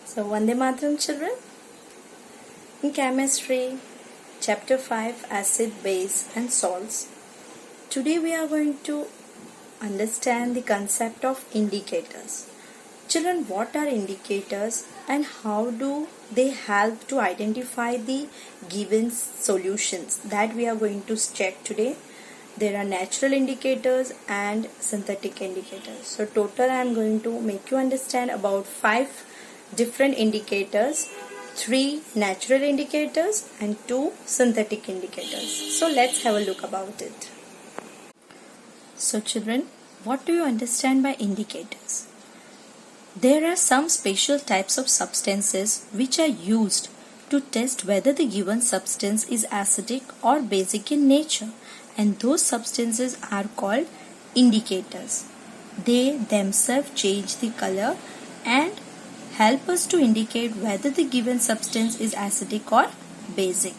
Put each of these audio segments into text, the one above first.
So, Vande Mataram, children. In chemistry, chapter 5, acid, base and salts. Today we are going to understand the concept of indicators. Children, what are indicators and how do they help to identify the given solutions that we are going to check today? There are natural indicators and synthetic indicators. So total I am going to make you understand about 5 different indicators, 3 natural indicators and 2 synthetic indicators. So let's have a look about it. So children, what do you understand by indicators? There are some special types of substances which are used to test whether the given substance is acidic or basic in nature, and those substances are called indicators. They themselves change the color and help us to indicate whether the given substance is acidic or basic.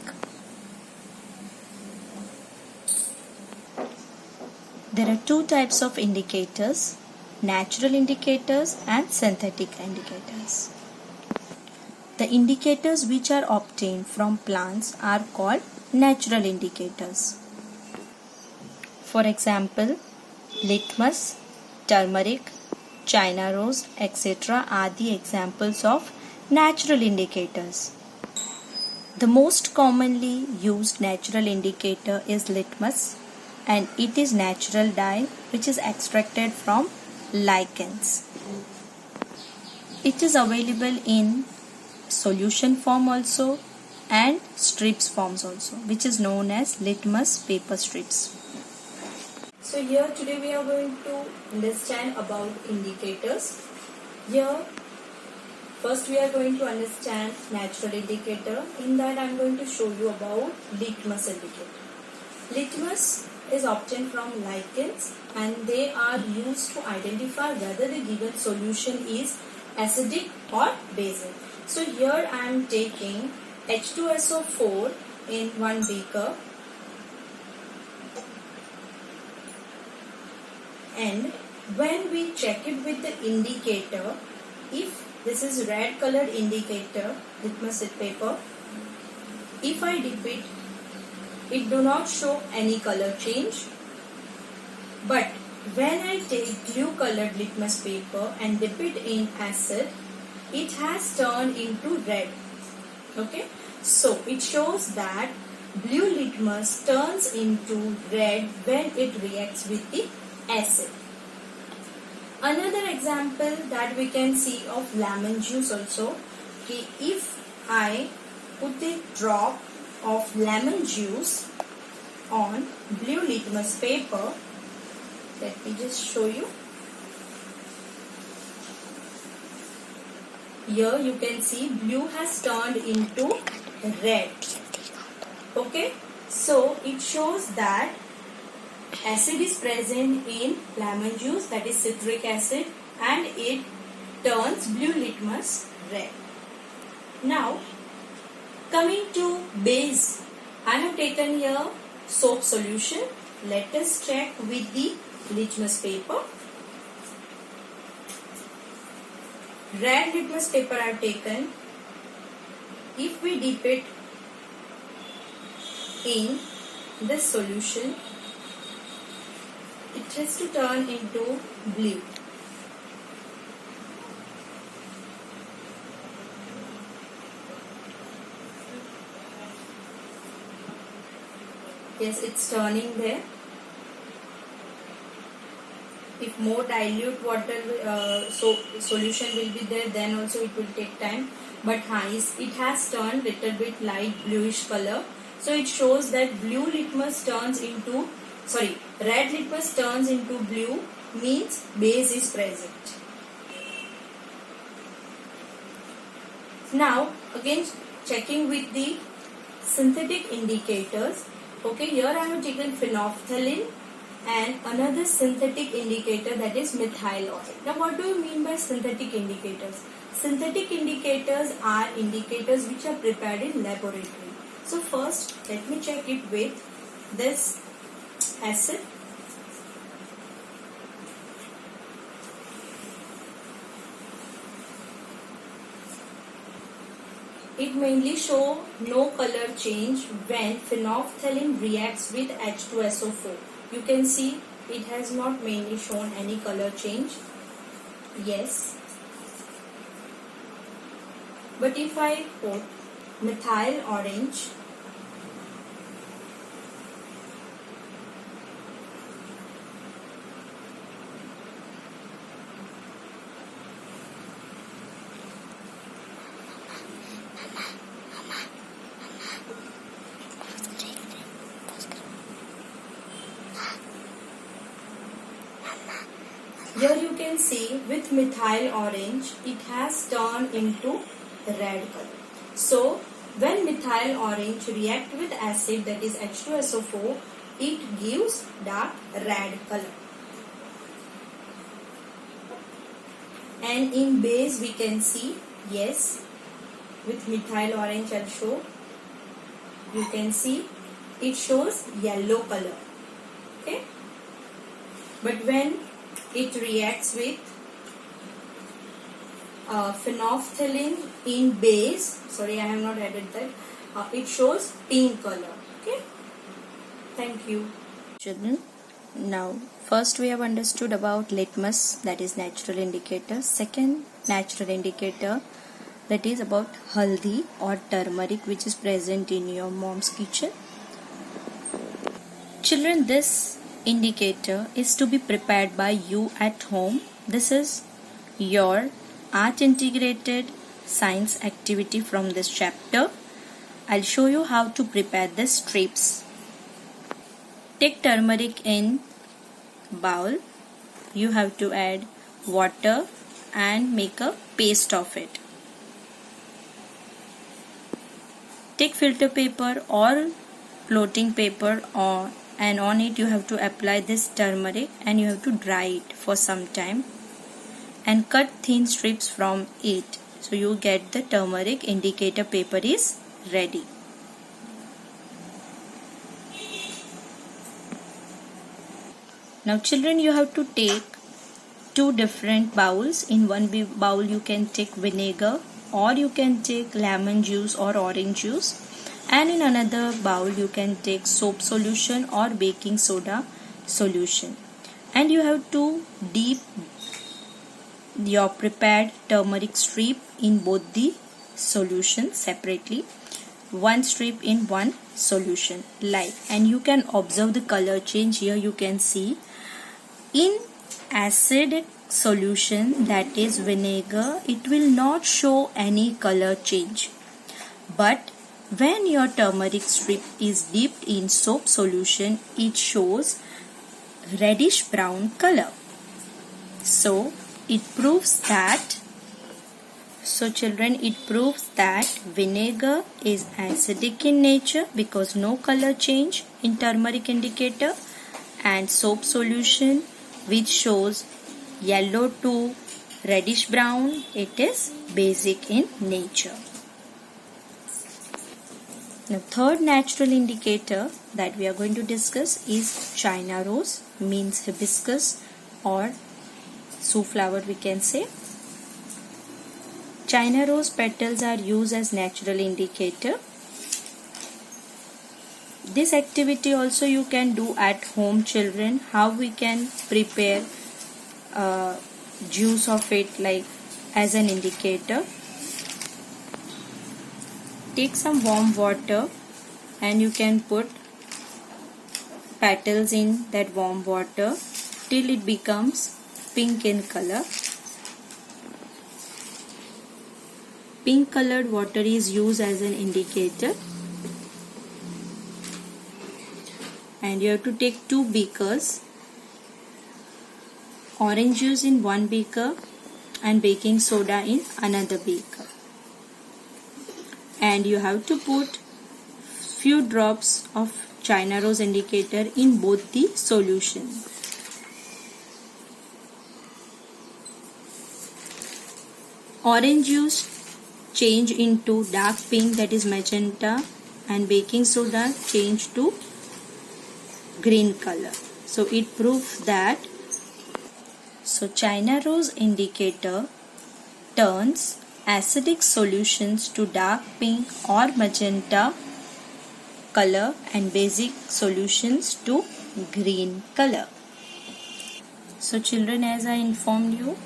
There are 2 types of indicators, natural indicators and synthetic indicators. The indicators which are obtained from plants are called natural indicators. For example, litmus, turmeric, China rose, etc. are the examples of natural indicators. The most commonly used natural indicator is litmus, and it is natural dye which is extracted from lichens. It is available in solution form also and strips forms also, which is known as litmus paper strips. So here today we are going to understand about indicators. Here first we are going to understand natural indicator. In that I am going to show you about litmus indicator. Litmus is obtained from lichens and they are used to identify whether the given solution is acidic or basic. So here I am taking H2SO4 in one beaker, and when we check it with the indicator, if this is red colored indicator, litmus paper, if I dip it, it do not show any color change. But when I take blue colored litmus paper and dip it in acid, it has turned into red. Okay, so it shows that blue litmus turns into red when it reacts with the acid. Another example that we can see of lemon juice also, if I put a drop of lemon juice on blue litmus paper, let me just show you. Here you can see blue has turned into red. Okay, so it shows that acid is present in lemon juice, that is citric acid, and it turns blue litmus red. Now coming to base, I have taken here soap solution. Let us check with the litmus paper. Red litmus paper I have taken. If we dip it in this solution, it has to turn into blue. Yes, it's turning there. If more dilute water solution will be there, then also it will take time. But it has turned little bit light bluish color. So it shows that red litmus turns into blue, means base is present. Now again checking with the synthetic indicators. Okay, here I have taken phenolphthalein and another synthetic indicator, that is methyl oil. Now what do you mean by synthetic indicators? Synthetic indicators are indicators which are prepared in laboratory. So first let me check it with this acid. It mainly show no color change when phenolphthalein reacts with H2SO4. You can see it has not mainly shown any color change. Yes. But if I put methyl orange, here you can see with methyl orange it has turned into red color. So when methyl orange react with acid, that is H2SO4, it gives dark red color. And in base we can see, yes, with methyl orange I'll show, you can see it shows yellow color. Okay, but when it reacts with phenolphthalein in base, sorry I have not added that, it shows pink color. Okay, thank you children. Now first we have understood about litmus, that is natural indicator. Second natural indicator, that is about haldi or turmeric, which is present in your mom's kitchen. Children, this indicator is to be prepared by you at home. This is your art integrated science activity from this chapter. I'll show you how to prepare the strips. Take turmeric in bowl. You have to add water and make a paste of it. Take filter paper or floating paper and on it you have to apply this turmeric and you have to dry it for some time and cut thin strips from it. So you get the turmeric indicator paper is ready. Now children, you have to take two different bowls. In one bowl you can take vinegar or you can take lemon juice or orange juice, and in another bowl you can take soap solution or baking soda solution, and you have to dip your prepared turmeric strip in both the solutions separately, one strip in one solution, like, and you can observe the color change. Here you can see in acidic solution, that is vinegar, it will not show any color change, but when your turmeric strip is dipped in soap solution, it shows reddish brown color. So it proves that, children, it proves that vinegar is acidic in nature because no color change in turmeric indicator, and soap solution which shows yellow to reddish brown, it is basic in nature. Now third natural indicator that we are going to discuss is China rose, means hibiscus or sunflower we can say. China rose petals are used as natural indicator. This activity also you can do at home, children. How we can prepare juice of it, like as an indicator. Take some warm water and you can put petals in that warm water till it becomes pink in color. Pink colored water is used as an indicator. And you have to take 2 beakers, orange juice in one beaker and baking soda in another beaker. And you have to put few drops of China rose indicator in both the solution. Orange juice change into dark pink, that is magenta, and baking soda change to green color. So it proves that China rose indicator turns acidic solutions to dark pink or magenta color and basic solutions to green color. So children, as I informed you,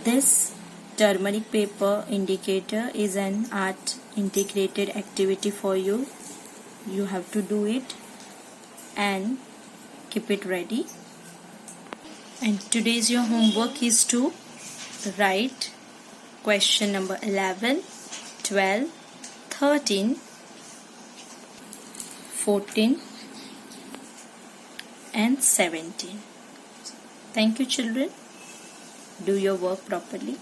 this turmeric paper indicator is an art integrated activity for you. You have to do it and keep it ready. And today's your homework is to write question number 11, 12, 13, 14 and 17. Thank you children. Do your work properly.